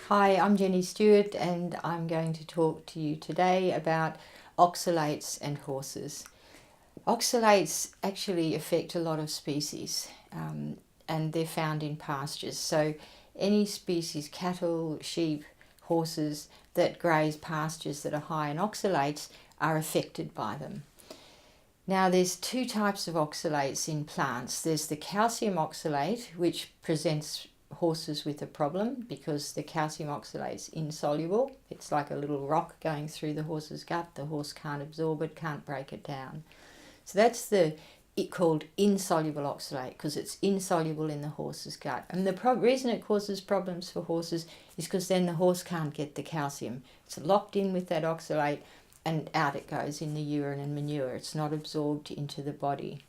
Hi, I'm Jenny Stewart and I'm going to talk to you today about oxalates and horses. Oxalates actually affect a lot of species and they're found in pastures. So any species, cattle, sheep, horses that graze pastures that are high in oxalates are affected by them. Now there's two types of oxalates in plants. There's the calcium-oxalate, which presents horses with a problem because the calcium oxalate's insoluble. It's like a little rock going through the horse's gut. The horse can't absorb it, can't break it down. So that's called insoluble oxalate because it's insoluble in the horse's gut. And the reason it causes problems for horses is because then the horse can't get the calcium. It's locked in with that oxalate and out it goes in the urine and manure. It's not absorbed into the body.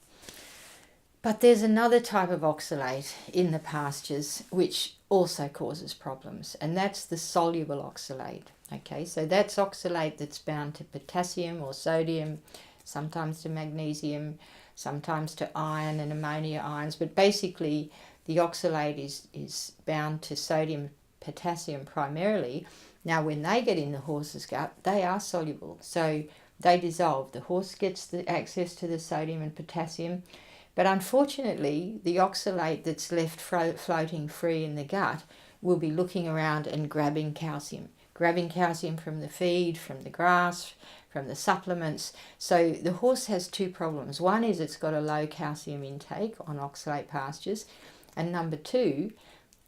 But there's another type of oxalate in the pastures which also causes problems, and that's the soluble oxalate. Okay, so that's oxalate that's bound to potassium or sodium, sometimes to magnesium, sometimes to iron and ammonia ions, but basically the oxalate is bound to sodium, potassium primarily. Now when they get in the horse's gut, they are soluble, so they dissolve. The horse gets the access to the sodium and potassium, but unfortunately the oxalate that's left floating free in the gut will be looking around and grabbing calcium from the feed, from the grass, from the supplements. So the horse has two problems. One is it's got a low calcium intake on oxalate pastures, and number two,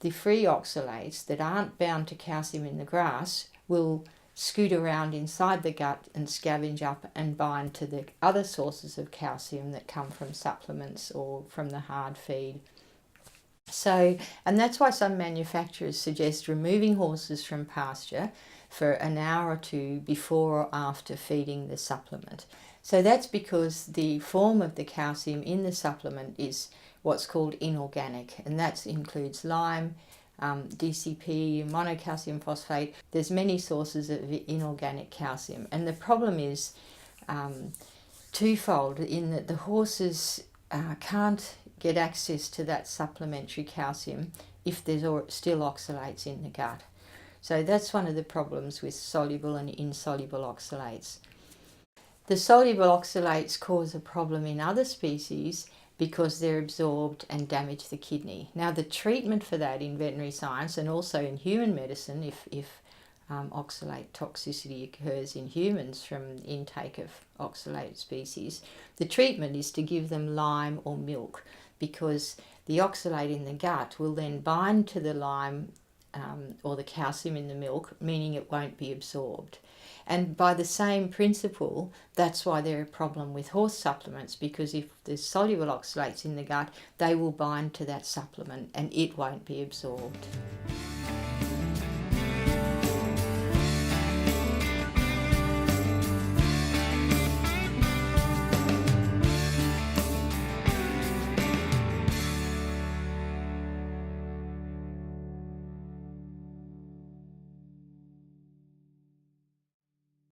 the free oxalates that aren't bound to calcium in the grass will scoot around inside the gut and scavenge up and bind to the other sources of calcium that come from supplements or from the hard feed. So, and that's why some manufacturers suggest removing horses from pasture for an hour or two before or after feeding the supplement. So that's because the form of the calcium in the supplement is what's called inorganic, and that includes lime, DCP, monocalcium phosphate. There's many sources of inorganic calcium, and the problem is twofold in that the horses can't get access to that supplementary calcium if there's still oxalates in the gut. So that's one of the problems with soluble and insoluble oxalates. The soluble oxalates cause a problem in other species because they're absorbed and damage the kidney. Now the treatment for that in veterinary science and also in human medicine, if oxalate toxicity occurs in humans from intake of oxalate species, the treatment is to give them lime or milk, because the oxalate in the gut will then bind to the lime or the calcium in the milk, meaning it won't be absorbed. And by the same principle, that's why they're a problem with horse supplements, because if there's soluble oxalates in the gut, they will bind to that supplement and it won't be absorbed.